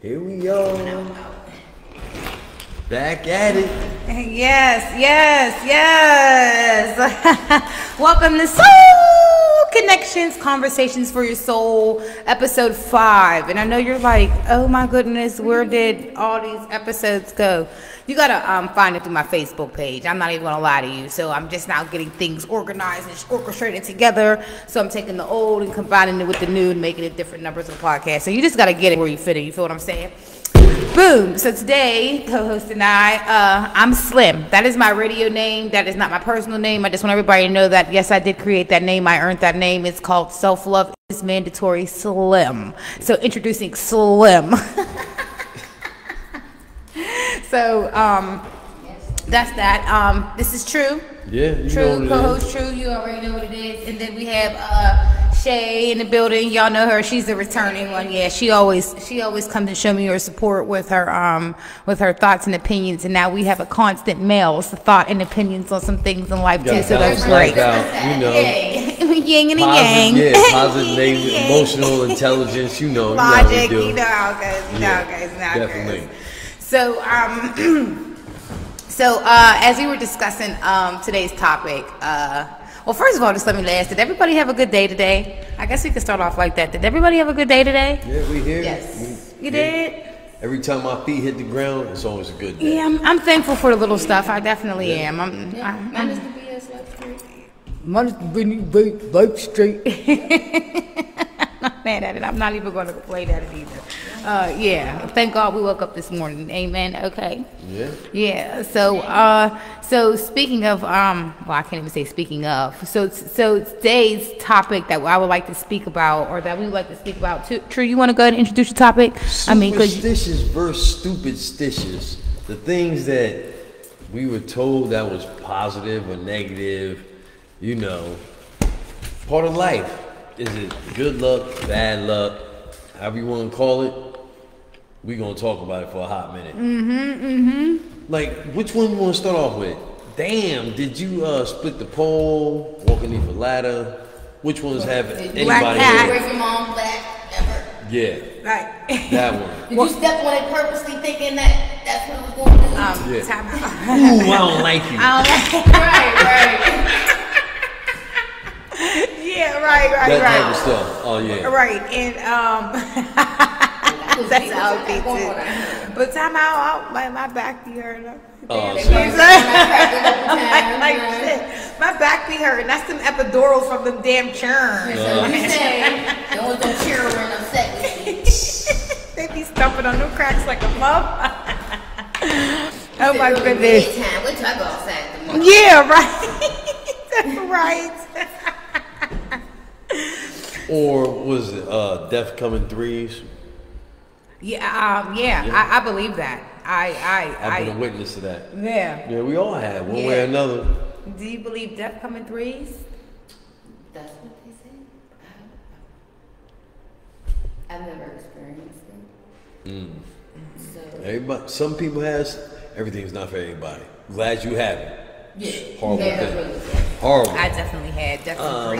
Here we go. Back at it. Yes. Welcome to Soulll Connections Conversations for Your Soul, episode 5. And I know you're like, oh my goodness, where did all these episodes go? You gotta find it through my Facebook page. I'm not even gonna lie to you. So I'm just now getting things organized and orchestrated together. So I'm taking the old and combining it with the new and making it different numbers of the podcast. So you just gotta get it where you fit it. You feel what I'm saying? Boom. So today, co-host and I'm Slim. That is my radio name. That is not my personal name. I just want everybody to know that, yes, I did create that name. I earned that name. It's called Self-Love is Mandatory Slim. So introducing Slim. So that's that. This is True. Yeah, you True, know co-host True. You already know what it is. And then we have Shay in the building. Y'all know her. She's a returning one. Yeah, she always comes and show me her support with her thoughts and opinions. And now we have a constant male's thought and opinions on some things in life too. So that's great. You know, yin and yang. Yeah, positive, emotional intelligence. You know, logic. You know how it goes. Definitely. So as we were discussing today's topic, well, first of all, just let me ask, did everybody have a good day today? I guess we could start off like that. Did everybody have a good day today? Yeah, we here. Yes. You did? Every time my feet hit the ground, it's always a good day. Yeah, I'm thankful for the little stuff. I definitely am. Mine is the BS Life Street. Mine is the Life Street. I'm not mad at it. I'm not even going to complain at it either. Yeah. Thank God we woke up this morning. Amen. Okay. Yeah. So speaking of, well, I can't even say speaking of. So today's topic that I would like to speak about, or that we would like to speak about, True, you want to go ahead and introduce your topic? Superstitious versus stupidstitious. The things that we were told that was positive or negative, you know, part of life. Is it good luck, bad luck, however you want to call it? We're going to talk about it for a hot minute. Like, which one you want to start off with? Damn, did you split the pole, walk underneath a ladder? Which ones have anybody? Black cat. Break your mom black, ever. Yeah. Right. That one. Did you step on it purposely thinking that's what it was going to do? Yeah. Time out. Ooh, I don't like you. Right. Yeah, right. That type of stuff. Oh, yeah. Right, and that's how it be too. But time out, my back be hurting. Oh, Like so shit. My back be hurting. That's them epidurals from them damn churn. So you say, there was no children upset with you. They be stumping on them cracks like a muff. Oh my goodness. Wait till I go outside tomorrow. Yeah, right. That's right. Or was it Death Coming Threes? Yeah, I believe that. I've been a witness to that. Yeah. Yeah, we all have, one way or another. Do you believe death coming threes? That's what they say. I've never experienced it. So Everybody, some people has. Everything's not for everybody. Glad you have it. yeah. Horrible Yeah, thing. really. Horrible. I definitely had.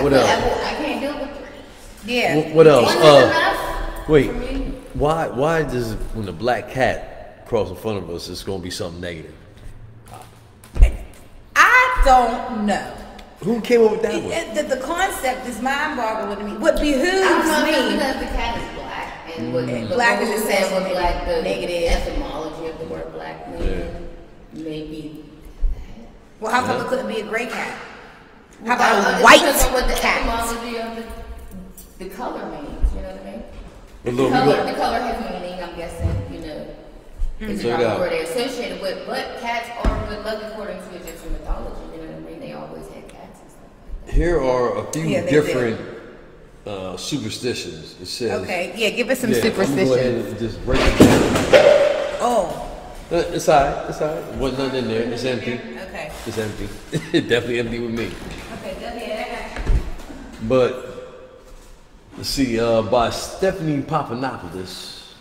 What else? I can't deal with three. Yeah. What else? One is enough Wait. for me. Why does when the black cat cross in front of us, it's gonna be something negative? I don't know. Who came up with that one? The concept is mind-boggling to me. What behooves I don't know if me? because the cat is black and what Black is what just saying saying what black the negative. etymology of the word black means. Maybe. Well, how come it couldn't be a gray cat? How It about a depends on what white the cat? etymology of the color means. You know what I mean? A little The bit. color has meaning. I'm guessing. You know, it's Check it probably out. where they're associated with. But cats are good luck according to Egyptian mythology. You know what I mean? They always had cats and stuff like that. Here are a few Yeah, they different superstitions. It says. Okay, yeah, give us some Yeah, I'm gonna go ahead superstition. and just break it down. Oh, It's alright. It's alright. Wasn't nothing in there. It's empty. okay. It's empty. Definitely empty with me. Okay, yeah. But let's see, by Stephanie Papanopoulos,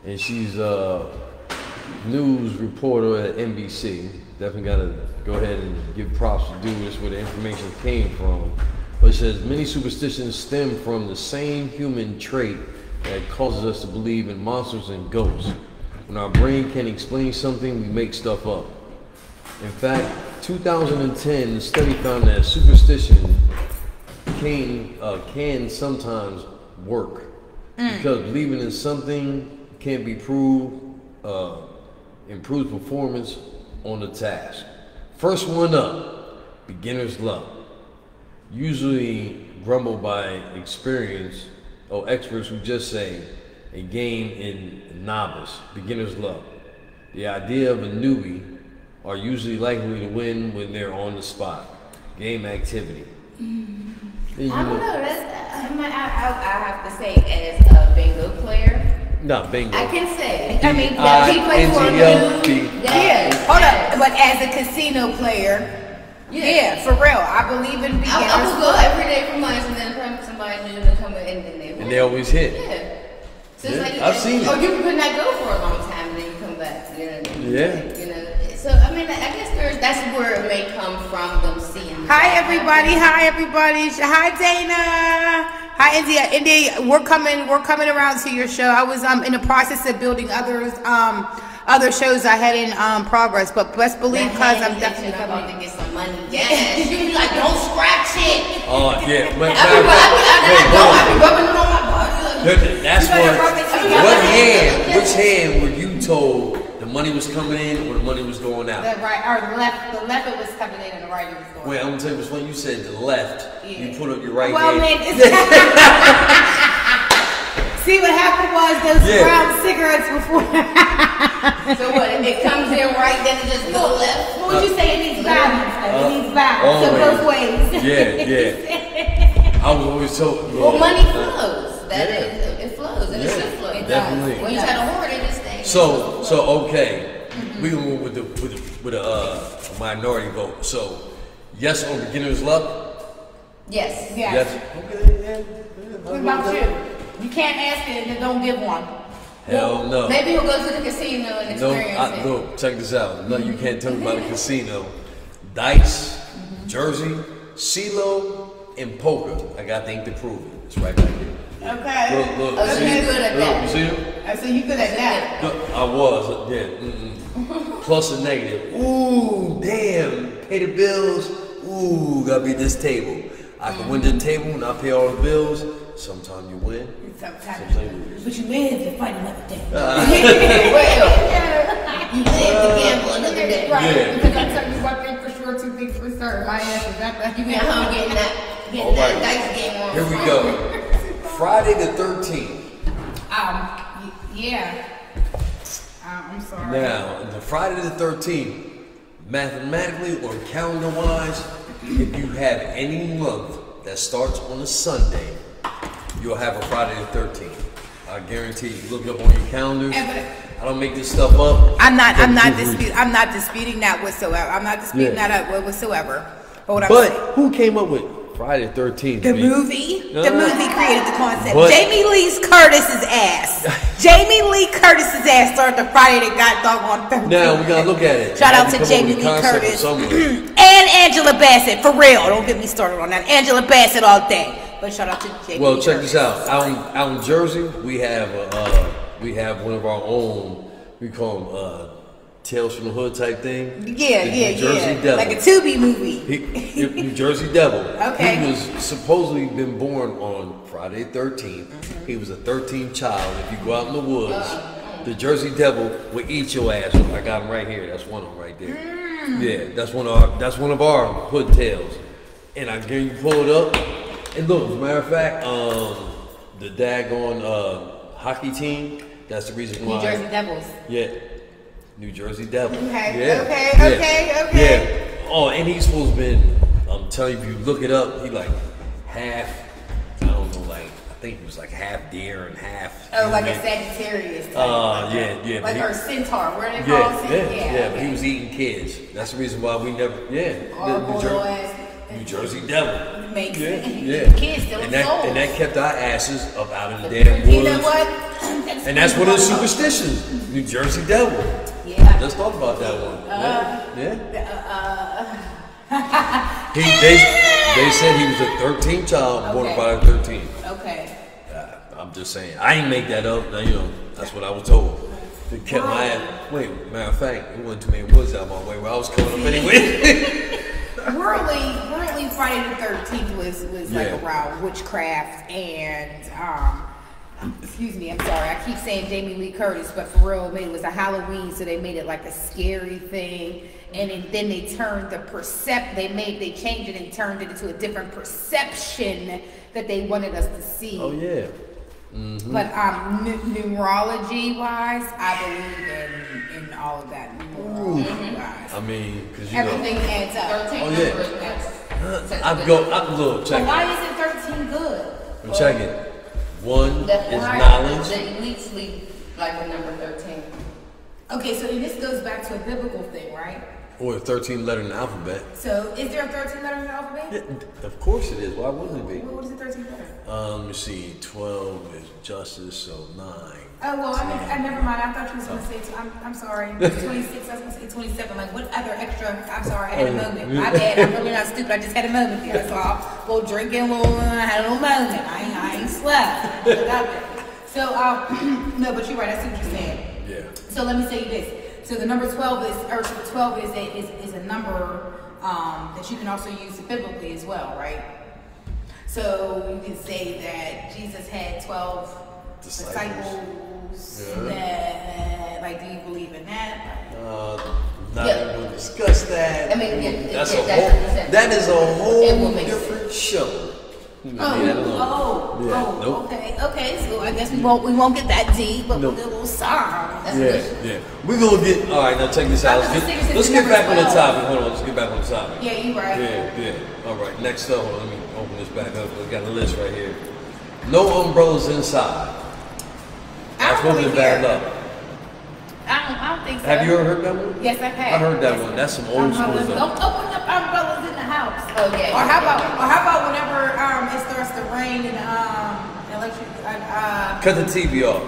and she's a news reporter at NBC. Definitely gotta go ahead and give props to do this where the information came from. But it says many superstitions stem from the same human trait that causes us to believe in monsters and ghosts. When our brain can't explain something, we make stuff up. In fact, 2010, the study found that superstition can sometimes work because believing in something can be proved improves performance on the task. First one up, beginner's luck. Usually grumbled by experience or experts who just say a game in novice, beginner's luck. The idea of a newbie are usually likely to win when they're on the spot. Game activity. I don't know. I have to say, as a bingo player. No, bingo. I can say. I mean, he plays for a new. Yeah. Hold up. But as a casino player, yeah, for real, I believe in beginners. I would go every day for months and then probably somebody new to come in and then they win. And they always hit. Yeah. So it's like, I've seen it. Or you could not go for a long time and then you come back. You know, Yeah. You know. So I mean, I guess that's where it may come from, them seeing. Hi everybody. Hi everybody. Hi Dana. Hi India. We're coming around to your show. I was in the process of building other shows I had in progress, but best believe because I'm definitely coming to get some money. Yes. You be like, don't scratch it. Oh yeah. I be rubbing it on my body. That's which hand were you told the money was coming in or the money was going out? The right or the left. The left it was coming in and the right it was going. Wait, I'm gonna tell you what's funny. You said the left. Yeah. You put up your right hand. Man, see what happened was those brown cigarettes before. So what? If it comes in right, then it just go left. What would you say? It needs balance. It needs balance. So both ways. Yeah. I was always told. Yeah. Well, money flows. It flows, and it should flow. It definitely. Does. When you try to hoard it, it's staying. So okay, we gonna move with a minority vote. So yes on beginner's luck. Yes. Okay. What about you? You can't ask it and then don't give one. Hell no. Maybe we'll go to the casino and experience it. No, check this out. No, you can't tell me about the casino. Dice, Jersey, CeeLo, and poker. I got things to prove it. It's right back here. Okay. Look. So you're good at that. You see him? So you good at that? Look, I was. Yeah. Plus and negative. Ooh, damn. Pay the bills. Ooh, gotta be this table. I can win the table and I pay all the bills. Sometimes you win. Sometimes you lose. But you live to fight another day. You live to gamble another day. Right. Yeah. Because I tell you one thing for sure, two things for certain. My ass is not that. You been home getting that dice game on. Here we go. Friday the 13th. Yeah. I'm sorry. Now, the Friday the 13th, mathematically or calendar-wise, if you have any month that starts on a Sunday, you'll have a Friday the 13th. I guarantee you. Look up on your calendars. I don't make this stuff up. I'm not disputing that whatsoever. I'm not disputing that whatsoever. But who came up with Friday the 13th? The movie? The movie created the concept. Jamie Lee Curtis's ass. Jamie Lee Curtis's ass started the Friday that got doggone 13th. Now we gotta look at it. Shout out to Jamie Lee Curtis and Angela Bassett. For real, don't get me started on that. Angela Bassett all day. But shout out to Jamie. Well, Lee check Curtis. this out. Out in Jersey, we have one of our own. We call them Tales from the Hood type thing. Yeah. Jersey Devil. Like a Tubi movie. New Jersey Devil. Okay. He was supposedly been born on Friday 13th. He was a 13th child. If you go out in the woods, the Jersey Devil will eat your ass. I got him right here. That's one of them right there. Yeah, that's one of our hood tales. And I can you pull it up. And look, as a matter of fact, the daggone hockey team. That's the reason why. New Jersey Devils. Yeah. New Jersey Devil. Okay. Yeah. Oh, and he's supposed to been, I'm telling you, if you look it up, he like half, I don't know, like, I think he was like half deer and half. Oh, like a Sagittarius type. Yeah. Like our centaur, where they call it? Yeah, but he was eating kids. That's the reason why we never, New Jersey Devil. Makes yeah. Kids still and souls. that kept our asses up out in the damn woods. You know what? And that's one of the superstitions. New Jersey Devil. Yeah. Let's talk about that one. They said he was a 13th child, born by the 13th. Okay. I I'm just saying. I ain't make that up. Now, you know, that's what I was told. It kept my ass. Wait, matter of fact, it wasn't too many woods out my way where I was coming up anyway. Worldly Friday the 13th was like around witchcraft and excuse me, I'm sorry, I keep saying Jamie Lee Curtis, but for real, it was a Halloween, so they made it like a scary thing, and then they turned they changed it and turned it into a different perception that they wanted us to see. Oh yeah. Mm-hmm. But numerology wise, I believe in all of that. Numerology-wise. I mean, because everything adds up. 13 I'm look, check it. Why isn't 13 good? I'm checking. One is knowledge. The elite sleep like the number 13. Okay, so this goes back to a biblical thing, right? Or a 13 letter in the alphabet. So, is there a 13 letter in the alphabet? Yeah, of course it is. Why wouldn't it be? What is the 13th letter? Let me see. 12 is justice, so 9. Oh, well, I never mind. I thought you was going to say, I'm sorry, 26, I was going to say 27. Like, what other extra? I'm sorry, I had a moment. My bad. I'm really not stupid. I just had a moment there. That's all. A little drinking, I had a little moment. I ain't slept. So, no, but you're right. I see what you're saying. Yeah. So, let me say this. So the number 12 is a number that you can also use biblically as well, right? So you can say that Jesus had 12 disciples. That, like, do you believe in that? Not even going to discuss that. I mean, that is a whole different show. Okay. So I guess we won't get that deep, but we'll get a little song. Yeah. We're gonna get. All right, now check this out. Let's get back on the topic. Hold on, let's get back on the topic. Yeah, you right. Yeah. All right. Next up, let me open this back up. We got a list right here. No umbrellas inside. That's supposed to be bad luck. I don't think so. Have you ever heard that one? Yes, I have. I heard that one. That's some old school stuff. Don't open up umbrellas in the house. Oh yeah. Or how about whenever it starts to rain and electric. Cut the TV off.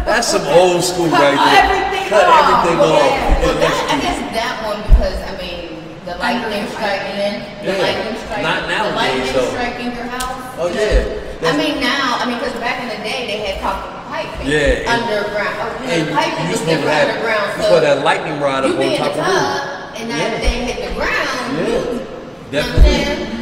That's some old school right there. Cut everything off. I guess that one because I mean the lightning striking in. Not nowadays though. The lightning striking your house. Oh yeah. I mean because back in the day they had copper piping underground. And piping you was supposed to have underground. so that lightning rod up on top of the roof. And that thing hit the ground. Definitely.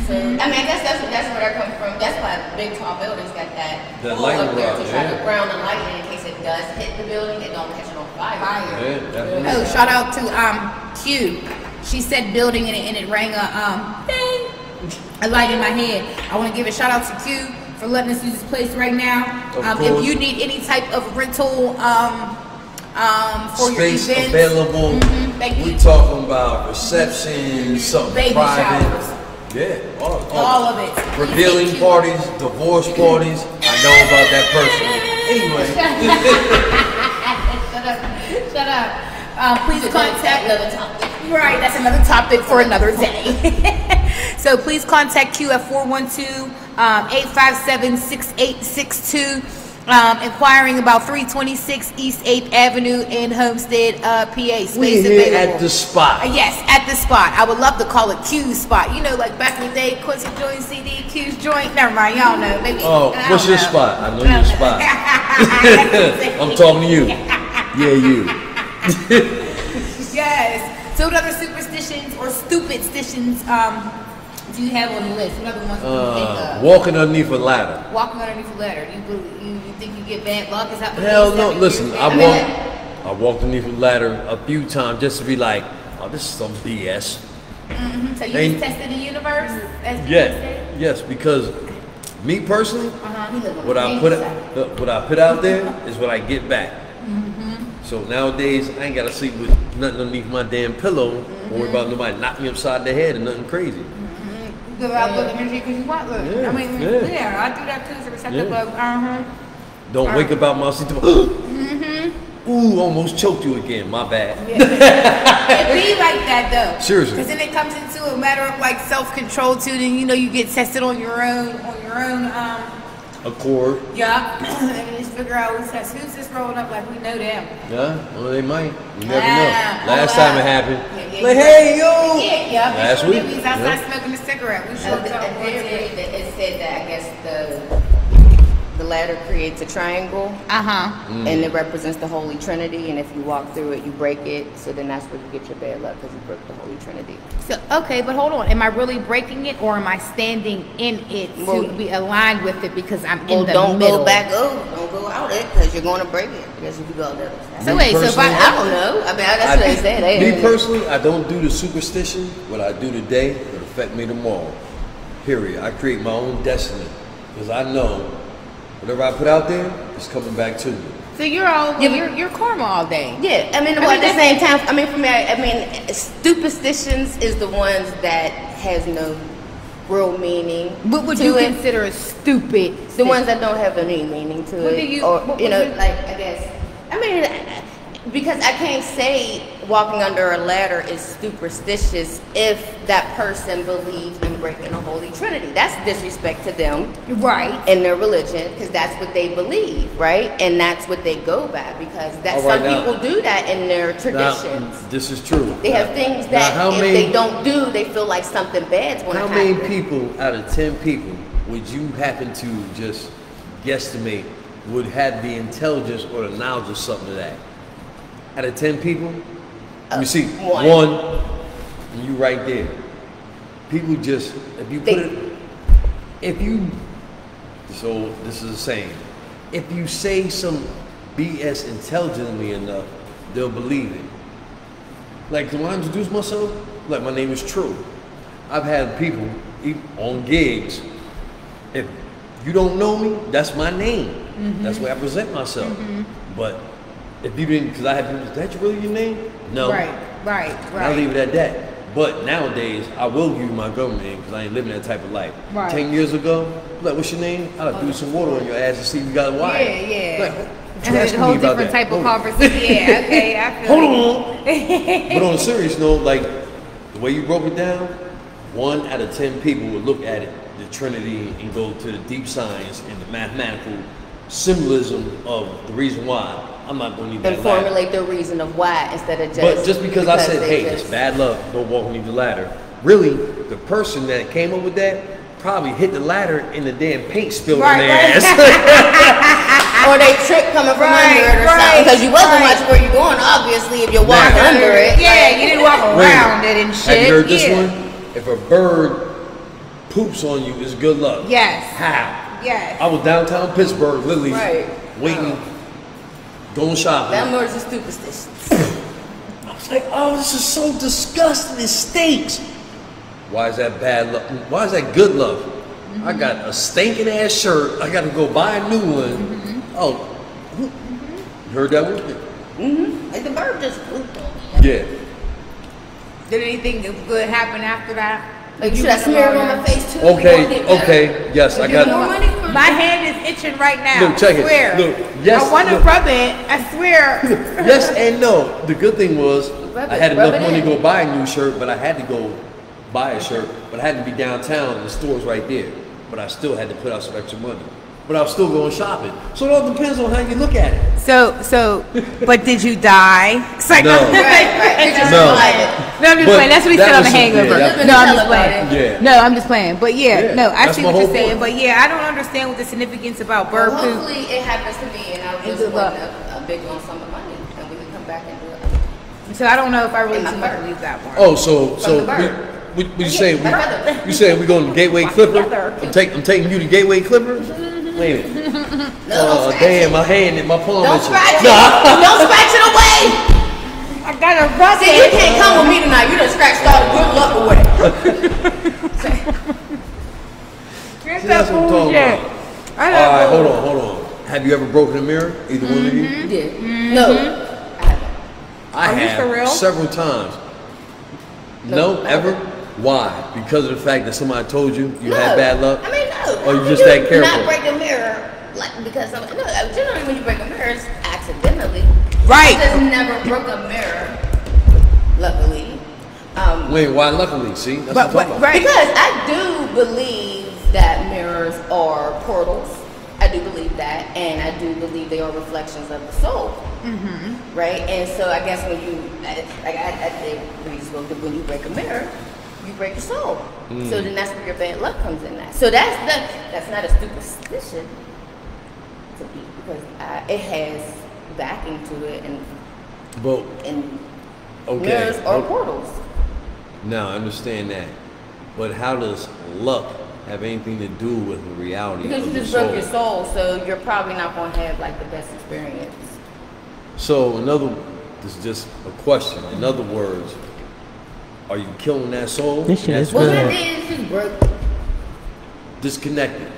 So I mean I guess that's where that comes from. That's why big tall buildings got that lightning rod to try to ground the lightning in case it does hit the building, it don't catch it on fire. Yeah, definitely. Oh, shout out to Q. She said building and it rang a light in my head. I want to give a shout out to Q for letting us use this place right now. If you need any type of rental for space your events, available, we talking about reception, something baby private. showers. Yeah, all of it. Revealing parties, divorce parties. I know about that person. Anyway. Shut up. Please contact another topic. Right, that's another topic for another day. So please contact Q at 412-857-6862. Inquiring about 326 East 8th Avenue in Homestead, PA. Space we available. Here at the spot. Yes, at the spot. I would love to call it Q's spot. You know, like back in the day, Quincy joint CD, Q's joint. Never mind, y'all know. Maybe. Oh, what's your spot? I know your spot. I'm talking to you. Yeah, you. Yes. So what other superstitions or stupid stitions do you have on the list? What other ones do you think of? Walking underneath a ladder. Walking underneath a ladder. You think you get bad luck? Is that what Hell no. Listen, I walked underneath a ladder a few times just to be like, oh, this is some BS. So you just tested the universe? Yes, because me personally, what I put out there is what I get back. So nowadays, I ain't got to sleep with nothing underneath my damn pillow or worry about nobody knocking me upside the head or nothing crazy. Give out good energy because you want good. I mean, I do that too. So receptive of, Don't wake up out my sleep. Ooh, almost choked you again. My bad. It be like that though. Seriously. Because then it comes into a matter of like self-control too. Then you get tested on your own accord. Yeah. And just figure out who's this rolling up like we know them. Yeah. Well, they might. You never know. Last time it happened. Like, hey yo. Last week. Outside smoking a cigarette. We it said that I guess ladder creates a triangle. And it represents the Holy Trinity. And if you walk through it, you break it. So then that's where you get your bad luck, because you broke the Holy Trinity. So, okay, but hold on. Am I really breaking it, or am I standing in it to be aligned with it because I'm in the middle? Don't go back don't go out it, because you're going to break it. Because if you go there. So wait, so if I don't know. I mean, that's what they said. Me personally, I don't do the superstition. What I do today will affect me tomorrow. Period. I create my own destiny, because I know whatever I put out there is coming back to me. So you're karma all day. Yeah, I mean, at the same time, I mean, for me, I mean, superstitions is the ones that has no real meaning. What would you consider a stupid? The ones that don't have any meaning to it, like, I guess. I mean, because I can't say walking under a ladder is superstitious if that person believes in breaking the Holy Trinity. That's disrespect to them, right? In their religion, because that's what they believe, right? And that's what they go by, because some people do that in their traditions. Now, this is true. They have things that if they don't do, they feel like something bad's going to happen. How many people out of 10 people would you happen to just guesstimate would have the intelligence or the knowledge of something of that? Out of 10 people, let me see, one, and you right there. People just, so this is the same. If you say some BS intelligently enough, they'll believe it. Like, when I introduce myself, like, my name is True. I've had people on gigs, if you don't know me, that's my name. That's where I present myself. But if you didn't, because I have people, is that really your name? No. Right. I'll leave it at that. But nowadays, I will give you my government name, because I ain't living that type of life. 10 years ago, like, what's your name? I'll do some water on your ass and see if you got a wire. Yeah. Like, a whole different type of conversation. Yeah, okay, I feel Hold on. But on a serious note, like, the way you broke it down, 1 out of 10 people would look at it, the Trinity, and go to the deep science and the mathematical symbolism of the reason why. I'm not going to need that. And formulate the reason of why instead of just. But just because I said, hey, it's bad luck, don't walk underneath the ladder. Really, the person that came up with that probably hit the ladder and the damn paint spilled on their ass. Or they tripped coming from under it or something. Because you wasn't watching where you're going, obviously, if you're walking under it. Yeah, you didn't walk around it and shit. Have you heard this one? If a bird poops on you, it's good luck. Yes. How? Yes. I was downtown Pittsburgh, literally waiting, going shopping. That more is a superstition. I was like, oh, this is so disgusting. It stinks. Why is that bad luck? Why is that good luck? I got a stinking ass shirt. I got to go buy a new one. Oh, you heard that one? Like the bird just pooped on me. Yeah. Did anything good happen after that? Like, should I smear it on my face too? Okay, yes, I got it. My hand is itching right now. Look, check I swear. it. Look, yes. I want to rub it. I swear. Yes and no. The good thing was I had enough money to go buy a new shirt, but I had to go buy a shirt, but I had to be downtown and the store's right there. But I still had to put out some extra money. But I was still going shopping. So it all depends on how you look at it. So, but did you die? Like, no. Right. No. No, I'm just playing. That's what he said on The Hangover. No, I'm just playing. Yeah. No, I'm just playing. But no, I see what you're saying. Point. But yeah, I don't understand what the significance about bird poop. Hopefully it happens to me and I'll just win a big lump sum of money and we can come back and do it. So I don't know if I really too much believe that one. Oh, so you saying we going to Gateway Clipper? I'm taking you to Gateway Clipper? Wait a minute. No, damn, my hand and my palm. Don't scratch it. Don't scratch it away. I got a rub. See, you can't come with me tonight. You done scratched all the good luck away. That's what I'm talking about. All right, hold on. Have you ever broken a mirror? Either one of you? Yeah. No. I have several times. No, ever? Why? Because of the fact that somebody told you had bad luck? I mean, no. Or you just that careful? Not break a mirror, like, because generally when you break a mirror, it's accidentally. Right. I just never broke a mirror, luckily. Wait, why luckily? See? That's what I'm talking about. Right. Because I do believe that mirrors are portals. I do believe that, and I do believe they are reflections of the soul. Right? And so I guess when you, I think when you break a mirror, you break your soul. So then that's where your bad luck comes in at. So that's not a superstition. to be, because it has backing to it, and mirrors are portals. Now I understand that, but how does luck have anything to do with the reality? Because you just broke your soul, so you're probably not going to have like the best experience. So this is just a question. In other words, are you killing that soul? This shit is Well, good. that is just broke. Disconnected.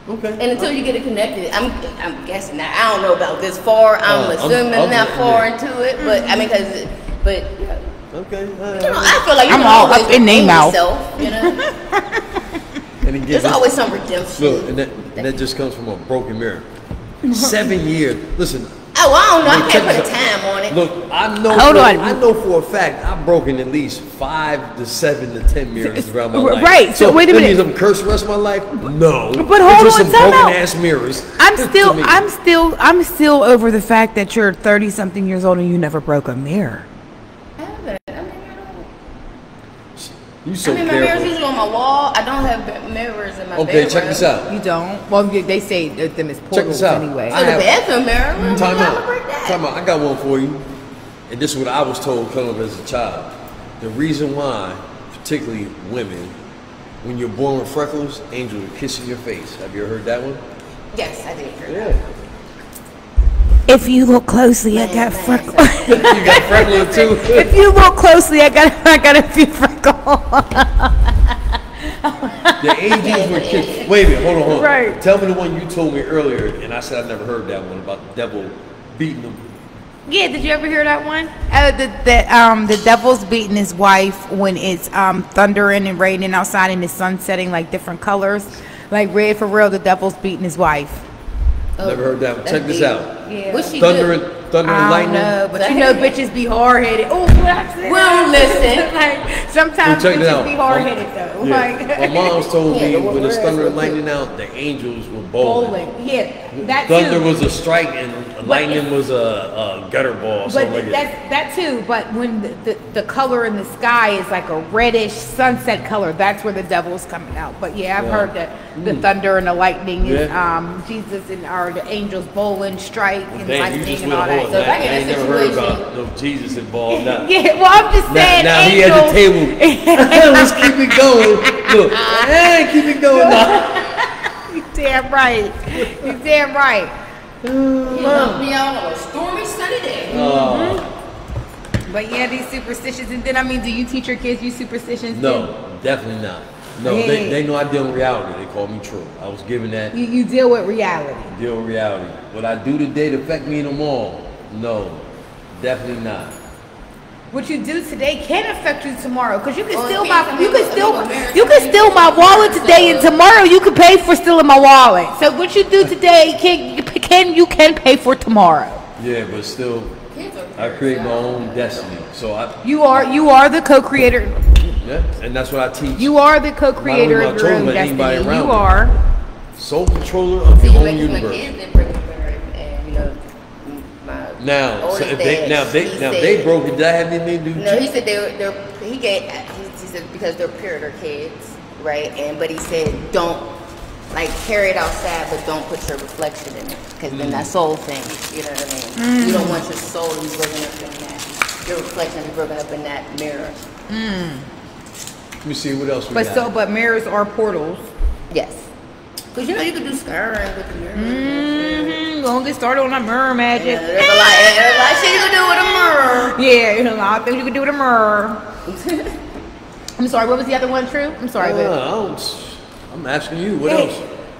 Okay. And until you get it connected, I'm guessing now. I don't know about this far. I'm assuming not far into it, but I mean, Okay. You know, I feel like I'm all up in their mouth. You know, And again, there's always some redemption. Look, and that just comes from a broken mirror. 7 years. Listen. Oh, I don't know. I can't put a time on it. Look, I know for a fact I've broken at least 5 to 7 to 10 mirrors around my life. Right. So wait a minute. Means I'm cursed the rest of my life? No. But hold just on, some time broken out. ass mirrors. I'm still over the fact that you're 30 something years old and you never broke a mirror. You so my careful. mirror's usually on my wall. I don't have mirrors in my bedroom. Okay, check this out. You don't? Well, they say that them is Check portals this out. anyway. Oh, the bathroom mirror? Time Why would I out. break that? Time out. I got one for you. And this is what I was told coming up as a child. The reason why, particularly women, when you're born with freckles, angels will kiss in your face. Have you ever heard that one? Yes, I did hear Yeah. that. If you look closely, I got freckles. You got freckles too? If you look closely, I got a few freckles. The angels were kissing. Wait a minute, hold on. Right. Tell me the one you told me earlier, and I said I never heard that one about the devil beating them. Yeah, did you ever hear that one? The devil's beating his wife when it's thundering and raining outside and the sun setting like different colors. Like red for real, the devil's beating his wife. Never heard that one. Check this out. Yeah. What's she Thunder do? and lightning. No, but you know bitches be hard-headed. Oh, Well, listen. Like, sometimes Check it bitches out. be hard-headed though. Yeah. Like, My mom's told me Yeah, when it's where thunder is and it? lightning out, the angels were bowling. bowling. Yeah, that Thunder too. was a strike and lightning was a gutter ball or But something like that. that too. But when the color in the sky is like a reddish sunset color, that's where the devil's coming out. But yeah, I've heard that the thunder and the lightning is Jesus and the angels bowling, strike and Damn, you lightning just and went all on that. So that. if I I get ain't a never heard situation- about no Jesus involved. Now, Yeah, well, I'm just saying. now he at the table. Let's keep it going. Look, keep it going now. You damn right. You damn right. You knocked me out on a stormy sunny day. But yeah, these superstitions. And then I mean, do you teach your kids these superstitions? No, definitely not. No, Hey. they know I deal in reality. They call me true. I was given that. You deal with reality. Deal with reality. What I do today to affect me tomorrow? No, definitely not. What you do today can affect you tomorrow, because you can Well, steal it my can't. you can steal American you can steal my wallet today, and tomorrow you can pay for stealing my wallet. So what you do today you can pay for tomorrow. Yeah, but still, Kids are I create my own destiny. So You are the co-creator. and that's what I teach. You are the co-creator Not of your only own my children, but anybody destiny. You around me. are. Sole controller of See, your you own make my universe. kids didn't break the mirror, and you know, my Now, so oldest if they dad, now he they said- broke it. Did that have anything to do? No, he said he said because they're predator kids, right? But he said don't like carry it outside, but don't put your reflection in it, because then that soul thing, you know what I mean? You don't want your soul to be broken up in that, your reflection to be broken up in that mirror. Let me see what else we got. But mirrors are portals. Yes, because you know you can do scarring with the mirror. Don't get started on that mirror magic. Yeah, there's a lot of shit you can do with a mirror. Yeah, there's a lot of things you can do with a mirror. I'm sorry, what was the other one, True? I'm sorry, but I'm asking you. What Hey,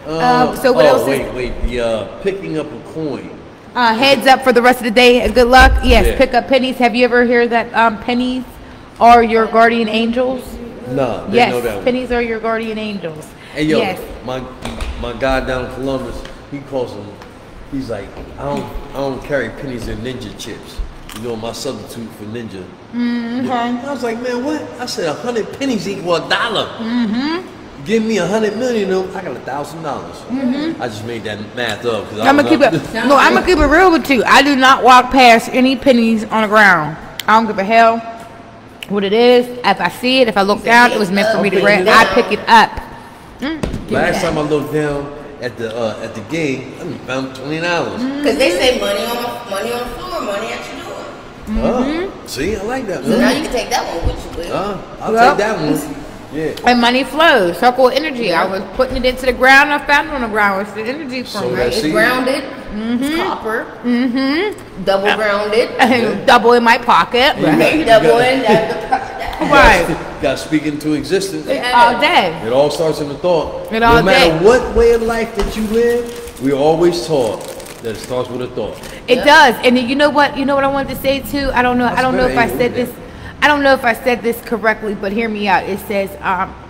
else? so what else is- Wait. The picking up a coin. heads up for the rest of the day. Good luck. Yes, Yeah. pick up pennies. Have you ever heard that pennies are your guardian angels? No, they Yes, know that one. pennies are your guardian angels. Hey yo, Yes. my guy down in Columbus, he calls them. He's like, I don't carry pennies and ninja chips. You know, my substitute for ninja. I was like, man, what? I said 100 pennies equal $1. Give me 100 million of them, I got $1,000. I just made that math up. I'm gonna keep it. No, I'm gonna keep it real with you. I do not walk past any pennies on the ground. I don't give a hell what it is. If I see it, if I look down, it was meant for me to Okay, grab. you know- I pick it up. Last time I looked down, at the game, I found $20. Because they say money on the floor, money at your door. See, I like that. So now you can take that one with you. I'll take that one. Yeah. And money flows, circle of energy. I was putting it into the ground. I found it on the ground. It's the energy from So it. that's It's grounded. It's copper. Double grounded. Double in my pocket. Right. Double in that. Right. Got to speak into existence. All day. It all starts in the thought. It No all matter day. what way of life that you live, we're always taught that it starts with a thought. It does. And then you know what? You know what I wanted to say too? I don't know if I said this. I don't know if I said this correctly, but hear me out. It says,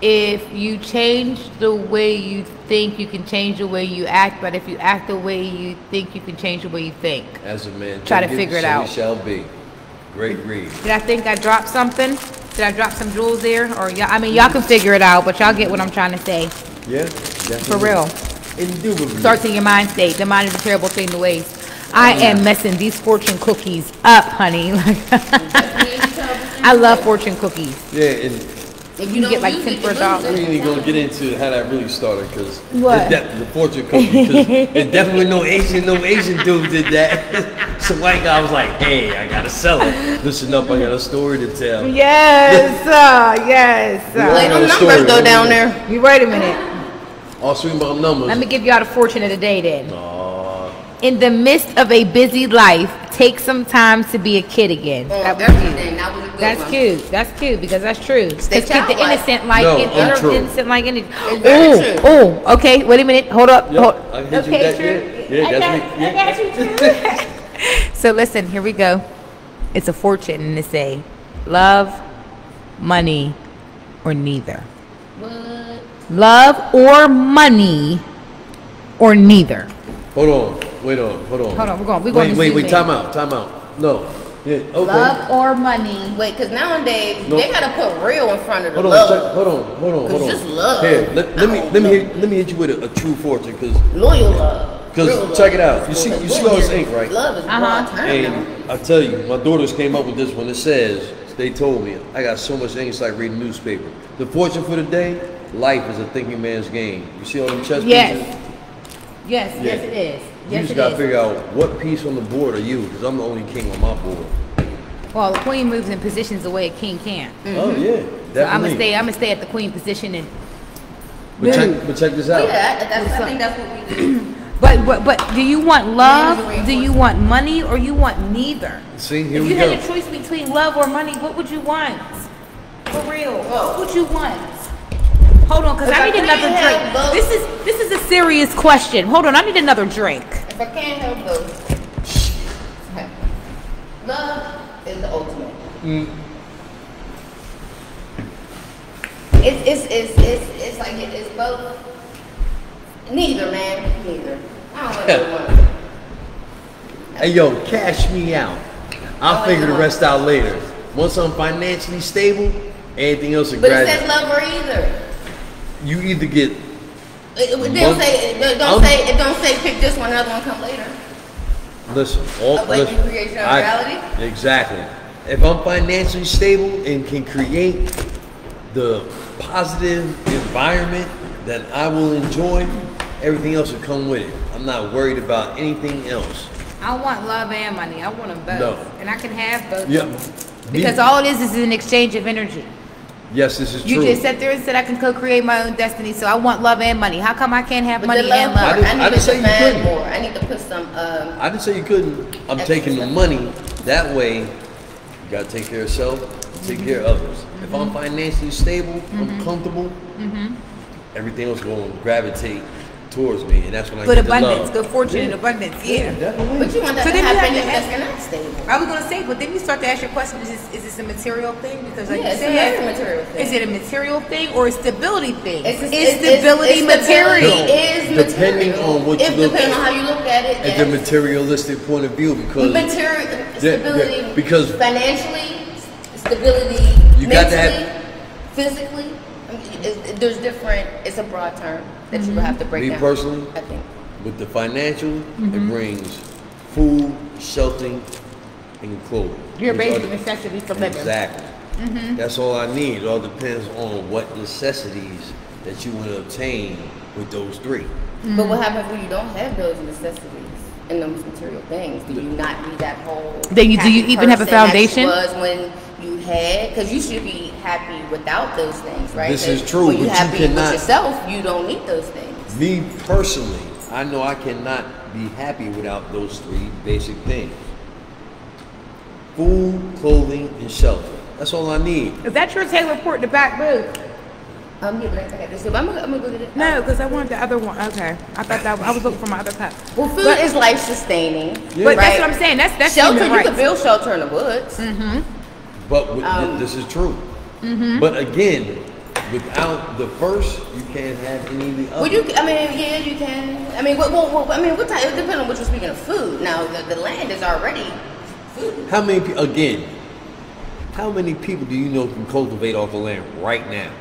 if you change the way you think, you can change the way you act. But if you act the way you think, you can change the way you think. As a man, Try to figure it out. So he shall be. Great read. Did I think I dropped something? Did I drop some jewels there? Or y'all can figure it out, but y'all get what I'm trying to say. Yeah, definitely. For real. Indubitably. Starts in your mind state. The mind is a terrible thing to waste. I am messing these fortune cookies up, honey. I love fortune cookies. Yeah, and If You get like $10 for $1. we ain't gonna get into how that really started because What? the fortune cookie. Because it definitely no Asian dude did that. Some white guy was like, "Hey, I gotta sell it. Listen up, I got a story to tell." Yes, yes. Lay got them a numbers story, though right? down there. You wait a minute. I'll swing about numbers. Let me give y'all the fortune of the day then. In the midst of a busy life, take some time to be a kid again. Everything. That was a good That's one. cute. That's cute because that's true. Stay Because keep the childlike. innocent like No, it. untrue. Innocent like energy. It's very true. Oh, okay. Wait a minute. Hold up. Yep, Hold. I can hit you Okay, with that, true. yeah. Yeah, I that's got, me, yeah. I got you. True. So listen, here we go. It's a fortune, and it's a love, money, or neither. What? Love or money, or neither. Hold on. Wait on. Hold on. Hold on, we're going to Wait. zoom in. Time out. No. Yeah. Okay. Love or money. Wait, because nowadays No. they gotta put real in front of the Hold love. on. Hold on. Just love. Here, let me hit you with a true fortune, Loyal love. Real because love. check it out. You see all this ink, right? Love is broad term now. And I tell you, my daughters came up with this one. It says, they told me, I got so much ink, it's like reading newspaper. The fortune for the day, life is a thinking man's game. You see all them chess pieces? Yes, Yeah. it is. You Yes, just it gotta is. figure out what piece on the board are you, because I'm the only king on my board. Well, the queen moves in positions the way a king can't. Oh yeah, So I'm definitely. gonna stay at the queen position and. But check this out. Yeah, I think that's what we do. But do you want love? Do you want money, or you want neither? See, here If we you go. had a choice between love or money, what would you want? For real, what would you want? Hold on, because If I I need can't another have drink. both- This is a serious question. Hold on, I need another drink. If I can't help both, love is the ultimate. It's like it's both. Neither, man. Neither. I don't want to Hey yo, cash me out. I'll figure the rest out later. Once I'm financially stable, anything else is But it graduate. says love or either. You either get It don't say pick this one, another one come later. listen. Like you create your own reality? Exactly. If I'm financially stable and can create the positive environment that I will enjoy, everything else will come with it. I'm not worried about anything else. I want love and money. I want them both, No. and I can have both. Yeah. Because all it is an exchange of energy. Yes, this is You true. just sat there and said I can co-create my own destiny, so I want love and money. How come I can't have But money the love and part, love? I I need didn't to say you demand couldn't. more. I need to put some. I didn't say you couldn't. I'm taking the money. That way, you gotta take care of yourself, take care of others. If I'm financially stable, I'm comfortable, everything else will gravitate towards me, and that's when I Good get the abundance, love. good fortune and abundance. Yeah. Definitely. But you want that So to then you happen have to if ask- that's not stable. I was gonna say, but then you start to ask your question: Is this a material thing? Because like Yeah, you it's said, a material thing. is it a material thing or a stability thing? It's stability material? Is Depending material. on what you If look depending at. on how you look at it, At the yes. materialistic point of view, because Material stability, because- financially, stability, You got to mentally, have- physically. I mean, there's different. It's a broad term that you will have to break me down. personally, I think. with the financial, it brings food, shelter, and clothing. Your Which basic are- necessities for living. Exactly. That's all I need. It all depends on what necessities that you want to obtain with those three. But what happens when you don't have those necessities and those material things? Do you not be that whole? Then do you even have a foundation? That you was when you had, because you should be happy without those things, right? This is true. When you're but happy you cannot, with yourself, you don't need those things. Me personally, I know I cannot be happy without those 3 basic things: food, clothing, and shelter. That's all I need. Is that your Taylor report in the back booth? Yeah, but I got this. I'm gonna go get it. No, because I wanted the other one. Okay, I thought that I was looking for my other cup. Well, food is life sustaining. Yeah. But right? that's what I'm saying. That's shelter. human You rights. can build shelter in the woods. But this is true. But again, without the first, you can't have any of the other. Well, you can. I mean, what type? It depends on what you're speaking of food. Now, the land is already food. How many people do you know can cultivate off the land right now?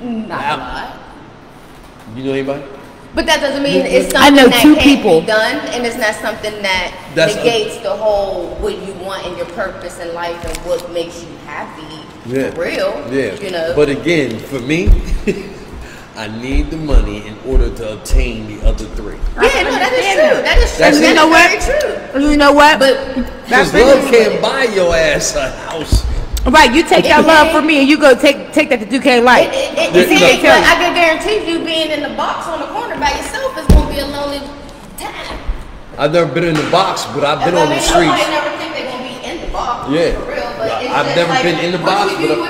Not a lot. You know anybody? But that doesn't mean it's I something know that 2 can't people. be done, and it's not something that negates the whole what you want and your purpose in life and what makes you happy. Yeah. For real. Yeah. You know. But again, for me, I need the money in order to obtain the other 3. Yeah, no, that is true. That is true. That's You know what? Very true. You know what? But Because love can't buy your ass a house. Right, you take that love from me and you go take that to Duque Light. But I can guarantee you being in the box on the corner by yourself is going to be a lonely time. I've never been in the box, but I've been on the streets. Nobody never think they're going to be in the box. Yeah. For real. But it's I've just never like, been in the box, but it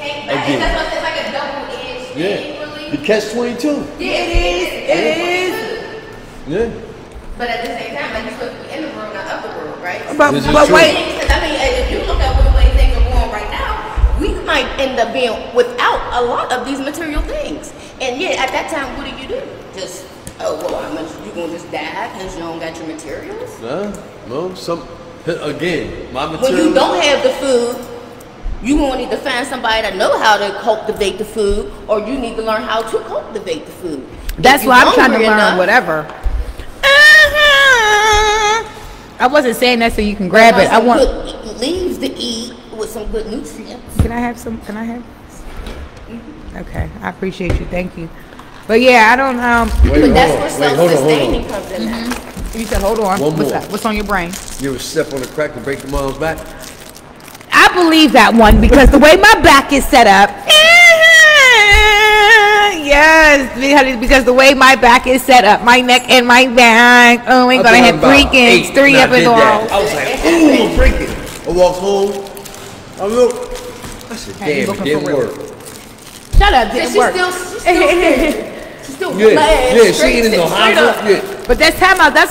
can't. Again. That's why it's like a double-edged thing, really. The catch-22. Yeah, it is. Yeah. But at the same time, like, you're supposed to be in the world, not of the world, right? But This is wait, true. I mean, if you look at the way things are going right now, we might end up being without a lot of these material things. And yet, at that time, what do? Just, you gonna just die because you don't got your materials? Again, my materials. When you don't have the food, you won't need to find somebody that know how to cultivate the food, or you need to learn how to cultivate the food. that's If why you I'm trying to hungry learn enough, whatever. I wasn't saying that so you can grab it. I want good leaves to eat with some good nutrients. Can I have some? Can I have? Okay, I appreciate you. Thank you. But yeah, I don't. But that's where self-sustaining comes in. You said, hold on. One What's more. that? What's on your brain? You ever step on a crack and break the mom's back? I believe that one because the way my back is set up. Yes, because the way my back is set up, my neck and my back. Oh my God, I had 3 kids, 3 of it all. I was like, ooh, I'm breaking. I walked home. I look. I said, Hey, damn, you it didn't looking for work. Shut up, didn't work. She's still Yeah, she ain't in no hospital. Yeah. But that's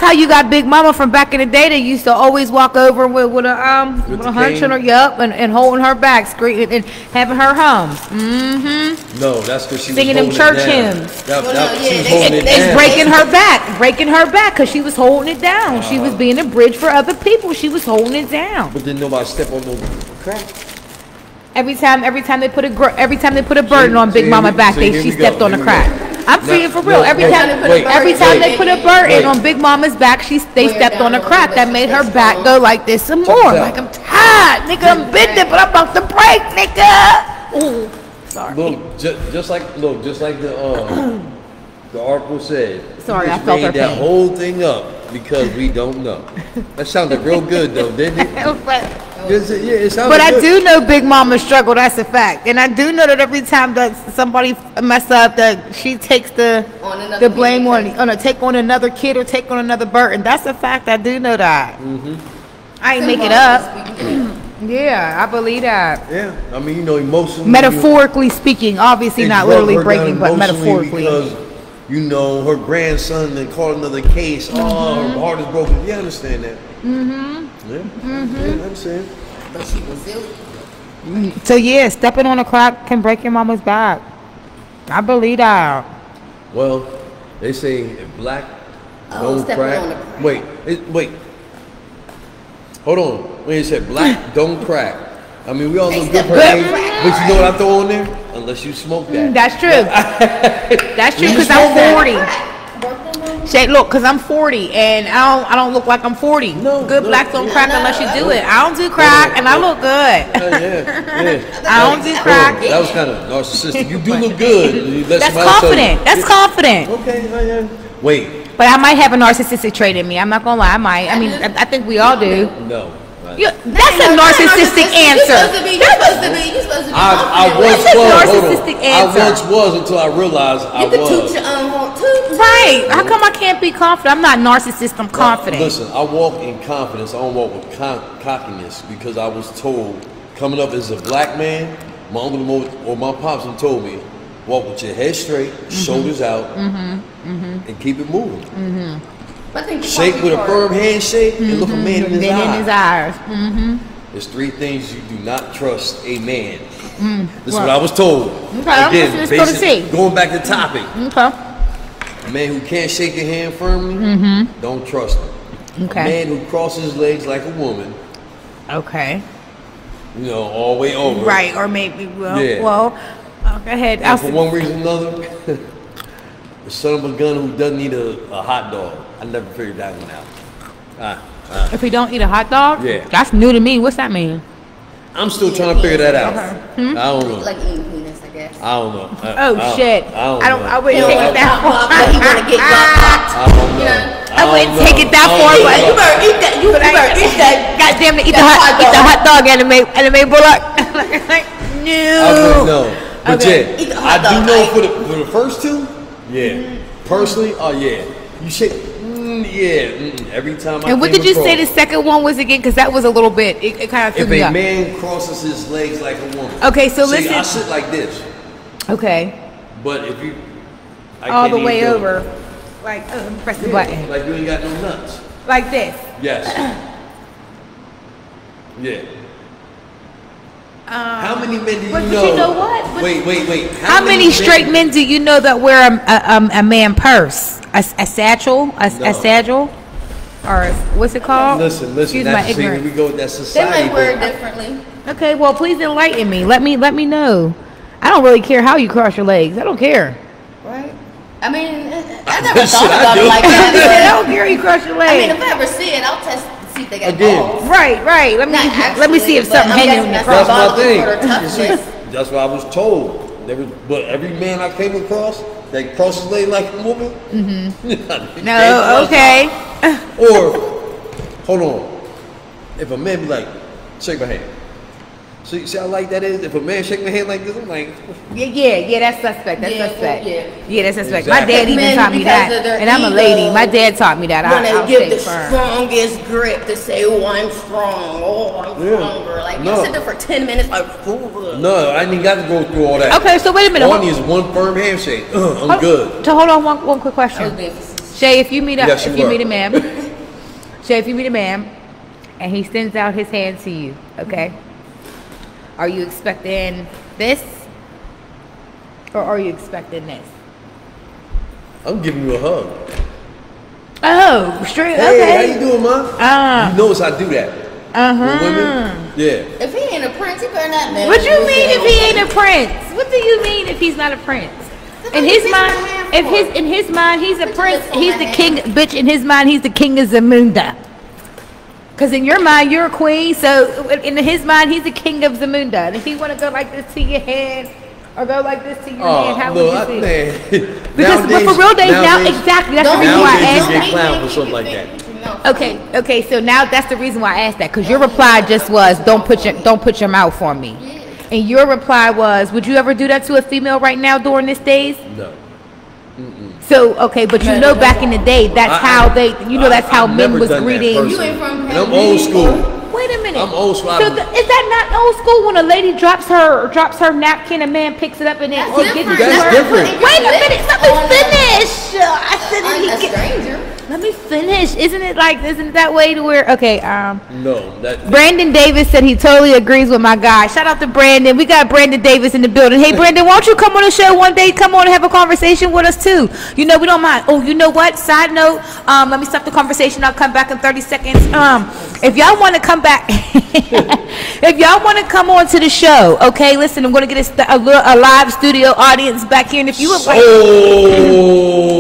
how you got Big Mama from back in the day. They used to always walk over with a hunch on her, and holding her back, screaming and having her hum. No, that's because she was Singing them holding church it down. hymns. She was holding it It's down. breaking her back because she was holding it down. She was being a bridge for other people. She was holding it down. But then nobody step on no crack. Every time they put a burden on Big Mama back, she stepped on the crack. I'm saying for real. Every time they put a burden on Big Mama's back, they stepped on the crack. That made her back go like this some more. Like, I'm tired, nigga. I'm bending, but I'm about to break, nigga. Ooh, sorry. Look, just like the article said. Sorry, we I just felt her made that pain. whole thing up because we don't know. That sounded real good though, didn't it? It sounded But I good. do know Big Mama struggle. That's a fact, and I do know that every time that somebody mess up, that she takes the blame on take on another kid or take on another burden. That's a fact. I do know that. I ain't make it up. Yeah, I believe that. Yeah, I mean, you know, emotionally. Metaphorically speaking, obviously not literally breaking, but metaphorically. Because, you know, her grandson then called another case. Oh, her heart is broken. You understand that? Yeah, I understand. But she was ill. So yeah, stepping on a crack can break your mama's back. I believe that. Well, they say if black don't stepping on the crack. crack. Wait. Hold on. When you said black don't crack, I mean we all know good for age, but you know what I throw on there? Unless you smoke that. That's true. That's true because I'm 40. Shay, look, cause I'm 40 and I don't look like I'm 40. Good blacks don't crack unless you do it. I don't do crack and I look good. Yeah. I don't do crack. That was kind of narcissistic. You do look good. That's confident. That's confident. Okay. Wait. But I might have a narcissistic trait in me. I'm not gonna lie. I might. I mean, I think we all do. No. That's a narcissistic answer. You're supposed to be. I once was until I realized I was. You can toot your own horn too. Right. How come I can't be confident? I'm not narcissist. I'm confident. Listen, I walk in confidence. I don't walk with cockiness because I was told, coming up as a black man, my uncle or my pops told me, walk with your head straight, shoulders out, and keep it moving. Shake with a firm handshake and look a man in his eyes. There's 3 things you do not trust a man. This is what I was told. Again, going back to the topic. A man who can't shake your hand firmly, don't trust him. A man who crosses his legs like a woman. Okay. You know, all the way over. Right, or maybe, go ahead. And for one reason or another, the son of a gun who doesn't eat a hot dog. I never figured that one out. If he don't eat a hot dog? Yeah. That's new to me. What's that mean? I'm still trying to figure that out. I don't know. Like eating penis, I guess. I don't know. Shit. I wouldn't take it that far. He want to get I don't know. I wouldn't take it that far, but you better eat that. You better eat that. Goddamn it, eat the hot dog anime Bullock. No. No. But yeah, I do know for the first 2, yeah. Personally, you should, every time I And what did you say the second one was again? Because that was a little bit, it kind of threw me If a up. man crosses his legs like a woman. Okay, so listen. I sit like this. Okay. But if you... all the way over. Like, press the button. Like you ain't got no nuts. Like this. Yes. Yeah. How many men do you know? But you know what? Wait. How many straight men do you know that wear a man purse? A satchel? A satchel? Or what's it called? Listen. Excuse my ignorance. We go with that society. They might wear it differently. Okay, well, please enlighten me. Let me know. I don't really care how you cross your legs. I don't care. Right? I mean, I never thought about it like I that. don't care how you cross your legs. I mean, if I ever see it, I'll test to see if they got balls. Right. Let me see if something hanging in the cross. That's my thing. That's what I was told. But every man I came across that crosses leg like a woman. No, okay. Or hold on. If a man be like, shake my hand. See how like that is? If a man shake my hand like this, I'm like, yeah, that's suspect. That's suspect. Yeah, that's suspect. Exactly. My dad even taught me that, and I'm a lady. My dad taught me that. I'll give the strongest grip to say, "Oh, I'm strong. Oh, I'm stronger." Like you sit there for 10 minutes, like. No, I ain't got to go through all that. Okay, so wait a minute. All I need is one firm handshake. I'm good. So hold on, one quick question. Shay, if you meet a man, Shay, if you meet a man, and he sends out his hand to you, okay? Are you expecting this? Or are you expecting this? I'm giving you a hug. Oh, straight. Hey, okay. how you doing, man? You notice I do that. For women? Yeah. If he ain't a prince, he better not marry. What do you mean if he ain't a prince? What do you mean if he's not a prince? In his mind, he's a prince. He's the king, bitch. In his mind, he's the king of Zamunda. Because in your mind, you're a queen. So in his mind, he's the king of Zamunda. And if he want to go like this to your head or go like this to your hand, how would you see it? Because for real days now, exactly. That's the reason why I asked that. that. Clown for something like that. Okay. So now that's the reason why I asked that. Because your reply just was, don't put your mouth on me. And your reply was, would you ever do that to a female right now during this days? No. So okay, but you know back in the day, that's how men was greeting. You ain't from I'm old school. Wait a minute. I'm old school. So is that not old school when a lady drops her napkin, a man picks it up and then That's gets different. it? Different. Wait a minute, let me finish. I said A stranger. let me finish. Isn't it that way to where No, that Brandon Davis said he totally agrees with my guy. Shout out to Brandon. We got Brandon Davis in the building. Hey Brandon, why don't you come on the show one day? Come on and have a conversation with us too. You know we don't mind. Oh, you know what? Side note, let me stop the conversation. I'll come back in 30 seconds. If y'all want to come back, if y'all want to come on to the show, okay, listen, I'm going to get a live studio audience back here. And if you would like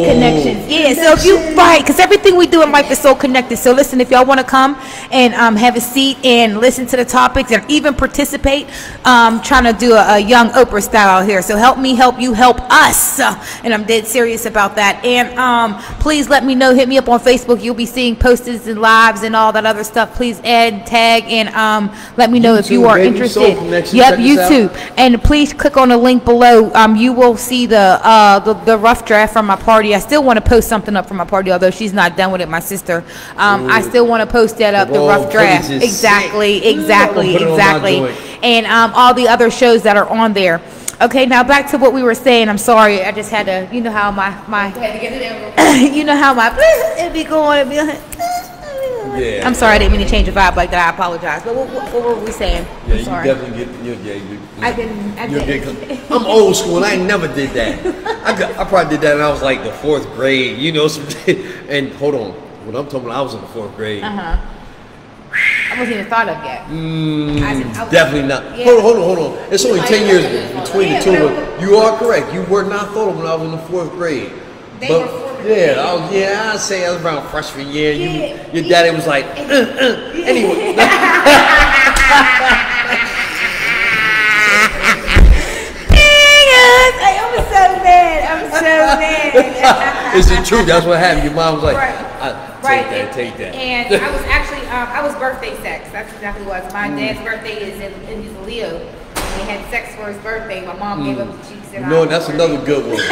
connections, yeah, so if you, right, because everything we do in life is so connected. So listen, if y'all want to come and have a seat and listen to the topics and even participate, trying to do a young Oprah style out here. So help me, help you, help us. And I'm dead serious about that. And please let me know, hit me up on Facebook. You'll be seeing posters and lives and all that other stuff. Please add, tag, and let me know if you are interested. Yep, YouTube. And please click on the link below. You will see the rough draft from my party. I still want to post something up from my party, although she's not done with it, my sister. I still want to post that up, the rough draft. Exactly. And all the other shows that are on there. Okay, now back to what we were saying. I'm sorry, I just had to, you know how my you know how my it be going. Yeah. I'm sorry, I didn't mean to change the vibe like that. I apologize. But what were we saying? Yeah, I'm sorry. You definitely get. I'm old school, and I never did that. I probably did that when I was like the 4th grade. You know, and hold on, when I'm talking about, I was in the 4th grade. I wasn't even thought of yet. Definitely not. Yeah. Hold on. It's only 10 years between the two of us. You are correct. You were not thought of when I was in the 4th grade. I'd say I was around freshman year. Your daddy was like, anyway. I'm so mad. It's the truth. That's what happened. Your mom was like, take that. And I was actually, I was birthday sex. That's exactly what it was. My dad's birthday is and he's a Leo. And we had sex for his birthday. My mom gave up the cheeks. No, that's another good one.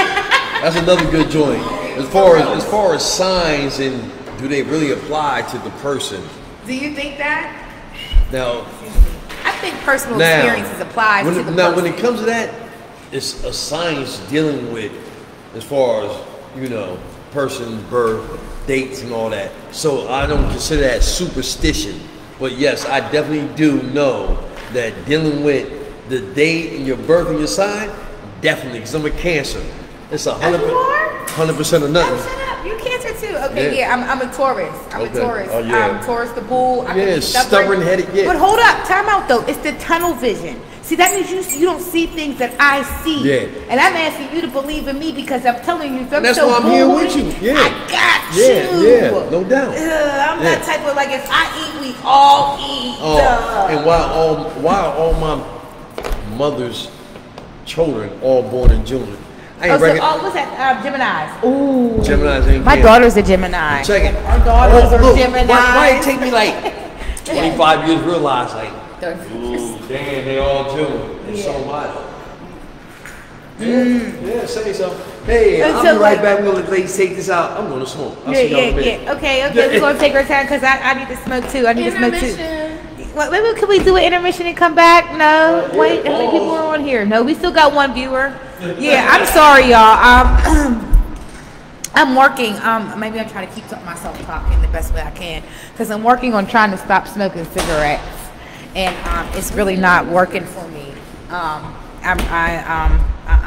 That's another good joint. As far as signs and do they really apply to the person? Do you think that? Now, I think personal experiences apply to the person. Now, when it comes to that, it's a science dealing with as far as, you know, person's birth, dates and all that. So I don't consider that superstition. But yes, I definitely do know that dealing with the date and your birth and your sign, definitely, because I'm a Cancer. It's 100% of nothing. Oh, shut up. You're Cancer too. Okay, yeah, I'm a Taurus. I'm a Taurus. Oh, yeah. Taurus the bull. Stubborn-headed. Yeah. But hold up, time out though. It's the tunnel vision. See, that means you don't see things that I see. Yeah. And I'm asking you to believe in me because I'm telling you, that's why I'm here with you. Yeah. I got you. Yeah, no doubt. I'm that type of, like, if I eat, we all eat. And why are all my mother's children all born in June? What's that? Geminis. Ooh. Geminis ain't my daughter's a Gemini. Check it. Our daughters are Geminis. Why it take me like 25 years to realize, like, ooh, damn, they all June. And so am I. Yeah, say something. Hey, I'll be right back. We're going to let the ladies take this out. I'm going to smoke. Okay, we're going to take our time because I need to smoke too. I need to smoke too. Maybe could we do an intermission and come back? No, wait. How many people are on here? No, we still got one viewer. Yeah, I'm sorry, y'all. I'm working. Maybe I'm trying to keep myself talking the best way I can because I'm working on trying to stop smoking cigarettes, and it's really not working for me. I'm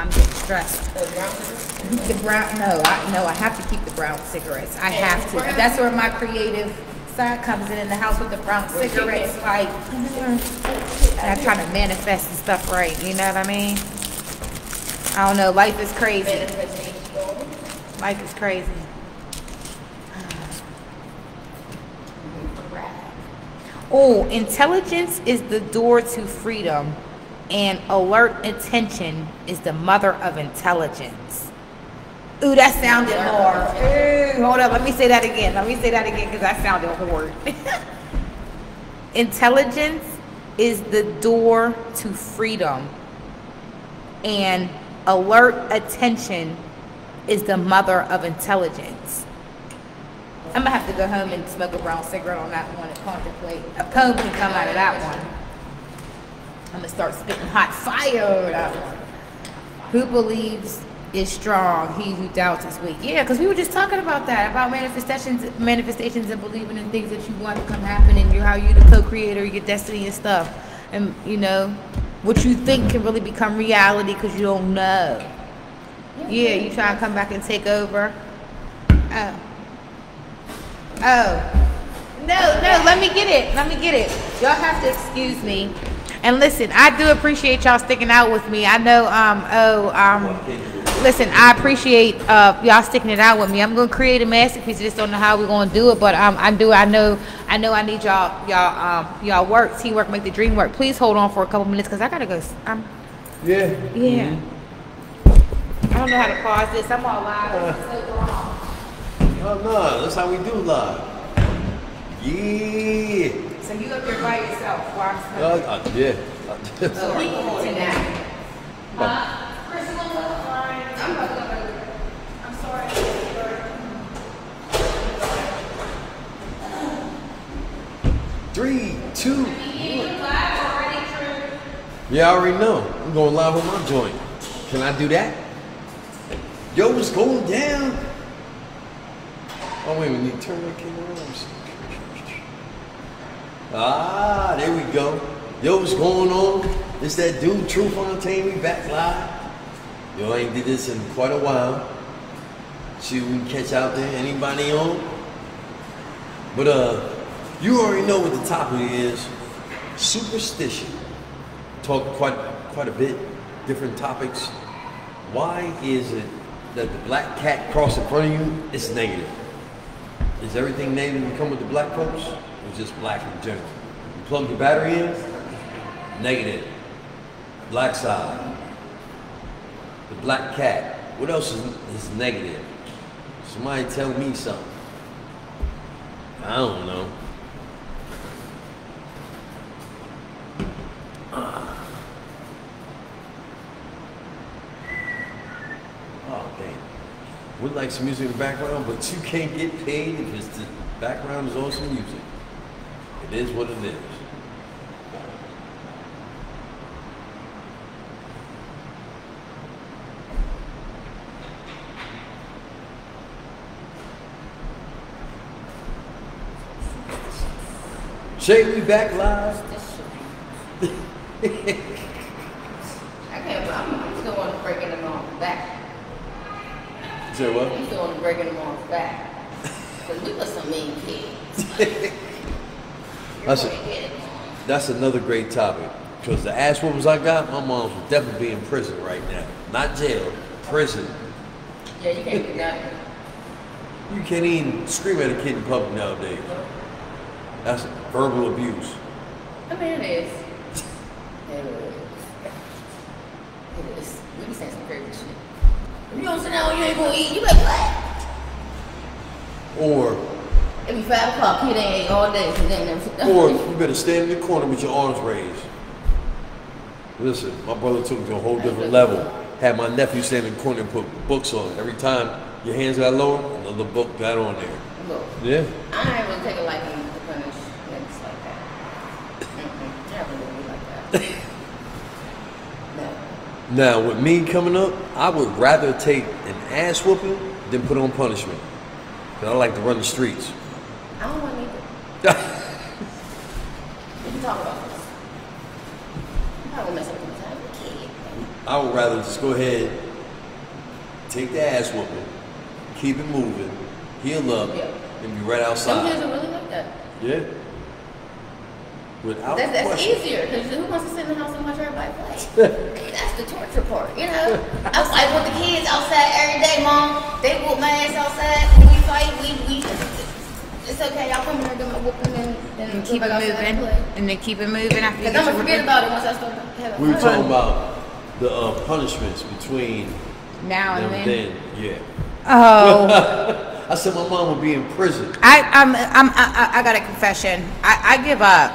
getting stressed. The brown? No, I have to keep the brown cigarettes. I have to. That's where my creative side comes in the house with the brown cigarettes. Like, I'm trying to manifest and stuff right. You know what I mean? I don't know. Life is crazy. Life is crazy. Oh, intelligence is the door to freedom, and alert attention is the mother of intelligence. Ooh, that sounded hard. Ooh, hold up. Let me say that again because that sounded hard. Intelligence is the door to freedom, and alert attention is the mother of intelligence. I'm gonna have to go home and smoke a brown cigarette on that one and contemplate. A poem can come out of that one. I'm gonna start spitting hot fire over that one. Who believes is strong, he who doubts is weak. Yeah, because we were just talking about that, about manifestations and believing in things that you want to come happen, and how you're the co-creator of your destiny and stuff. And you know, what you think can really become reality because you don't know. Yeah, you try to come back and take over. Oh. No, let me get it. Y'all have to excuse me. And listen, I do appreciate y'all sticking out with me. I know, listen, I appreciate y'all sticking it out with me. I'm gonna create a masterpiece. I just don't know how we're gonna do it, but I know I need y'all work, teamwork, make the dream work. Please hold on for a couple minutes because I gotta go. Yeah. Mm-hmm. I don't know how to pause this. I'm all live. It's so wrong. Oh no, that's how we do live. Yeah. So you up here by yourself while I'm smoking? Yeah. So we can hold it now. Chris, you want to look fine? I'm about to go. I'm sorry. Three, two. You live already, True? Yeah, I already know. I'm going live on my joint. Can I do that? Yo, what's going down? Oh wait, we need to turn that camera on. Ah, there we go. Yo, what's going on? It's that dude, True Fontaine. We back live. Yo, I ain't did this in quite a while. See if we can catch out there. Anybody on? But you already know what the topic is. Superstition. Talk quite a bit. Different topics. Why is it that the black cat crossed in front of you is negative? Is everything negative that come with the black folks? Or just black in general? You plug your battery in, negative. Black side. The black cat. What else is negative? Somebody tell me something. I don't know. Oh, damn. Would like some music in the background, but you can't get paid if it's the background is on some music. It is what it is. Shay, we back live. I'm still on breaking them off back. You say what? I'm still on breaking them off back. Because we were some mean kids. That's another great topic. Because the ass whoopers I got, my mom would definitely be in prison right now. Not jail, prison. Yeah, you can't do that. You can't even scream at a kid in public nowadays. That's verbal abuse. I mean, it is. It is. We be saying some crazy shit. If you don't sit down, you ain't gonna eat. You like what? Or it be 5 o'clock. Kid ain't ate all day. So they never sit down. Or you better stand in the corner with your arms raised. Listen, my brother took it to a whole different level. Had my nephew stand in the corner and put books on it. Every time your hands got lower, another book got on there. Look, yeah. I ain't really take a liking to punish niggas like that. Never really like that. No. Now, with me coming up, I would rather take an ass whooping than put on punishment. Because I like to run the streets. I don't want either. We can talk about this. I'm probably gonna mess up with time. Kid. I would rather just go ahead, take the ass whooping, keep it moving, heal up, and be right outside. Some kids are really like that. Yeah. Without that's question. easier, because who wants to sit in the house and watch everybody play? That's the torture part, you know? I was like with the kids outside every day, Mom. They whoop my ass outside. We fight. We. It's okay. Y'all come here and get my whooping and then keep it moving. And then keep it moving after you because I'm going to forget about it once I start having We were talking about the punishments between now and then. Yeah. Oh. I said my mom would be in prison. I got a confession. I give up.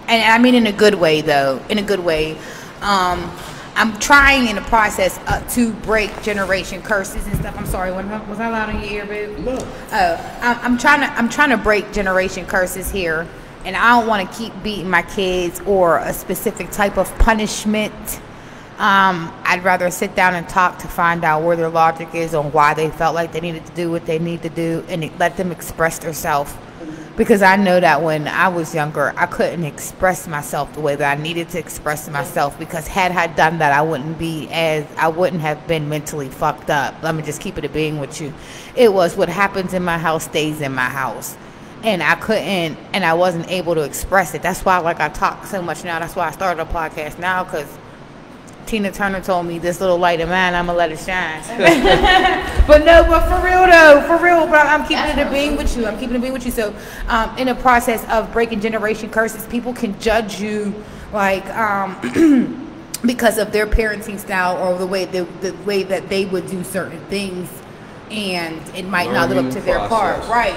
And I mean in a good way, though. In a good way. I'm trying in the process to break generation curses and stuff. I'm sorry, was I loud in your ear, boo? No. I'm trying to break generation curses here, and I don't want to keep beating my kids or a specific type of punishment. I'd rather sit down and talk to find out where their logic is on why they felt like they needed to do what they need to do, and let them express themselves. Because I know that when I was younger, I couldn't express myself the way that I needed to express myself, because had I done that, I wouldn't have been mentally fucked up. Let me just keep it a being with you. It was what happens in my house stays in my house. and I couldn't, and I wasn't able to express it. That's why, like, I talk so much now. That's why I started a podcast now, because Tina Turner told me, this little light of mine, I'm gonna let it shine. but for real though, but I'm keeping it a being with you. So in the process of breaking generation curses, people can judge you like because of their parenting style or the way that they would do certain things, and it might not live up to their part. Right.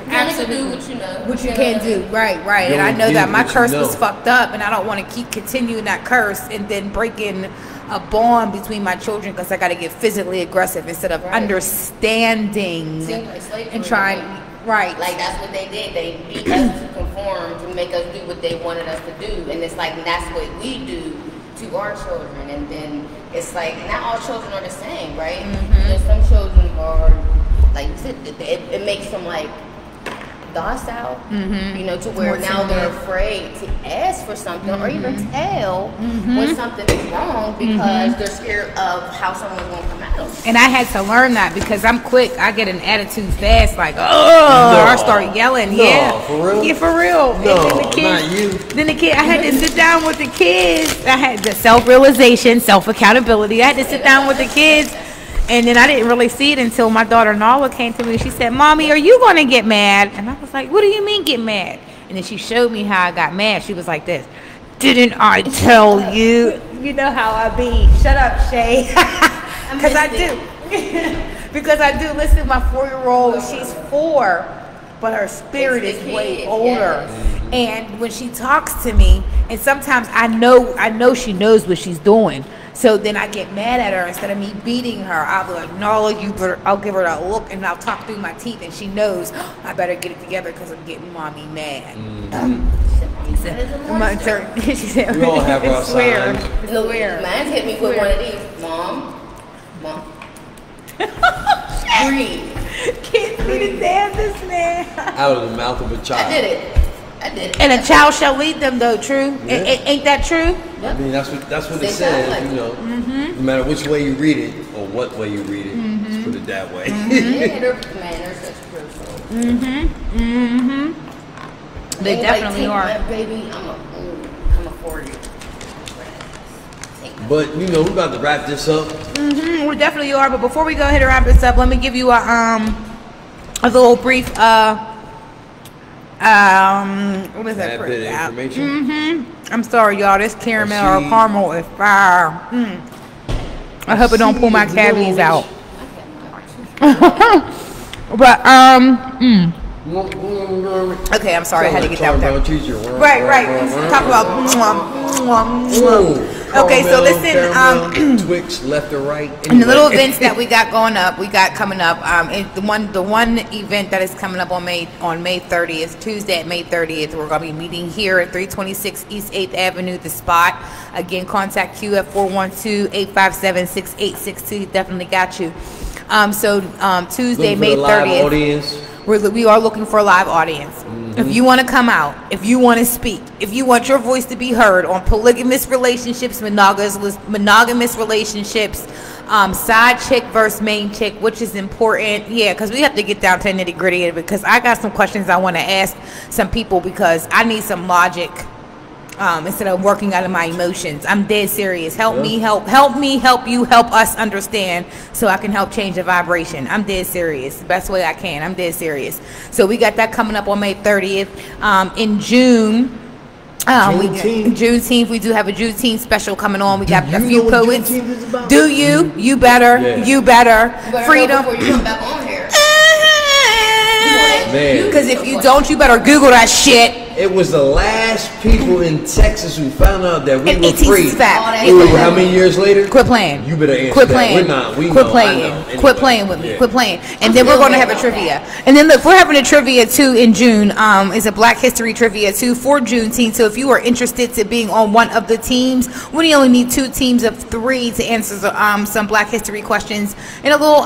Absolutely. Do what you know. What you can do. Right. And I know that my curse was fucked up, and I don't want to keep continuing that curse and then breaking a bond between my children because I got to get physically aggressive instead of understanding and trying. Right. Like, that's what they did. They beat us to conform to make us do what they wanted us to do, and it's like that's what we do to our children, and then it's like not all children are the same, right? You know, some children are like it makes them like docile, you know, to where now they're afraid to ask for something or even tell when something is wrong because they're scared of how someone's going to come at them. And I had to learn that because I'm quick. I get an attitude fast, like, I start yelling. For real? Yeah, for real. No, and then the kids, not you. Then the kid, I had to sit down with the kids. I had the self-realization, self-accountability. I had to sit down with the kids. And then I didn't really see it until my daughter Nala came to me. She said, "Mommy, are you going to get mad?" And I was like, "What do you mean get mad?" And then she showed me how I got mad. She was like this, "Didn't I tell you?" You know how I be. Shut up, Shay. Because I do. Because I do. Listen, my 4-year-old, she's 4, but her spirit is way older. And when she talks to me, and sometimes I know she knows what she's doing. So then I get mad at her. Instead of me beating her, I'll be like, "No, I'll give her that look, and I'll talk through my teeth, and she knows I better get it together because I'm getting mommy mad." My turn. She said, "We all have our signs." It's weird. Mine's hit me with one of these. Mom. Breathe. Can't see the damn this man. Out of the mouth of a child. I did it. And a child shall lead them, though. True? Yeah. Ain't that true? I mean, that's what it says. You know, no matter which way you read it or what way you read it, let's put it that way. Yeah, they're such crucial. They definitely are. Baby, I'm a 40. But you know, we're about to wrap this up. We definitely are. But before we go ahead and wrap this up, let me give you a little brief what is that? Bit of information. I'm sorry, y'all. This caramel or caramel is fire. I hope it don't pull my cavities out. But okay, I'm sorry. I had to get that one. Right. Talk about. Okay, so listen. Twix left or right. Anyway. And the little events that we got coming up. The one event that is coming up on May 30th, Tuesday at May 30th. We're gonna be meeting here at 326 East 8th Avenue, The Spot. Again, contact Q at 412-857-6862. Definitely got you. Tuesday, May 30th. We are looking for a live audience. If you want to come out, if you want to speak, if you want your voice to be heard on polygamous relationships, monogamous relationships, side chick versus main chick, which is important. Yeah, because we have to get down to nitty gritty because I got some questions I want to ask some people because I need some logic instead of working out of my emotions. I'm dead serious. Help me, help you, help us understand so I can help change the vibration. I'm dead serious. The best way I can. I'm dead serious. So we got that coming up on May 30th. In June, Juneteenth, we do have a Juneteenth special coming on. We got a few poets. Do you? You better. Yeah. You better. Freedom. Before you come back on here. Because if you don't, you better Google that shit. It was the last people in Texas who found out that we were free. How many years later? Quit playing. You better answer Quit that. playing. We're not. Quit playing. Quit playing with me. Quit playing. And then we're going to have a trivia. And then look, we're having a trivia too in June. It's a Black History trivia too for Juneteenth. So if you are interested to being on one of the teams, we only need 2 teams of 3 to answer some Black History questions and a little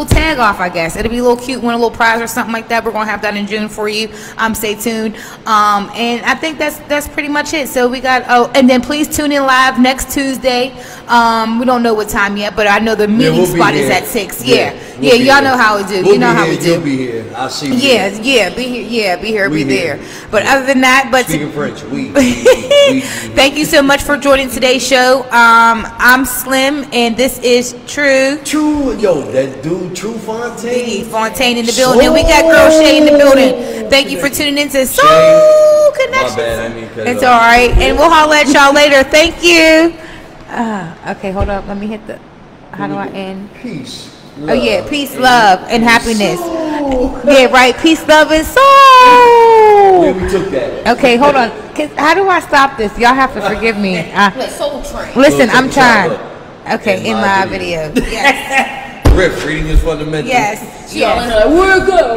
tag off, I guess. It'll be a little cute, win a little prize or something like that. We're going to have that in June for you. Stay tuned. And I think that's pretty much it. So we got and then please tune in live next Tuesday. We don't know what time yet, but I know the meeting spot is at 6. Yeah, y'all know how we do. You know how we do. You'll be here. I'll see you. Yeah, be here. Yeah, be here, be there. But other than that, speaking French, we. Thank you so much for joining today's show. I'm Slim, and this is True. Yo, that dude, True Fontaine. Fontaine in the building. We got Girl Shay in the building. Thank you for tuning in to Soulll Connections. My bad, it's all right, and we'll holler at y'all later. Thank you. Okay, hold up. Let me hit the. How do I end? Peace. Oh yeah, peace, love, and happiness. Yeah, right. Peace, love, and soul. Yeah, we took that. Okay, hold on. How do I stop this? Y'all have to forgive me. Soul Train. Listen, I'm trying. Okay, in my video. Yes. Riff, reading is fundamental. Yes. Y'all in there. Where it go?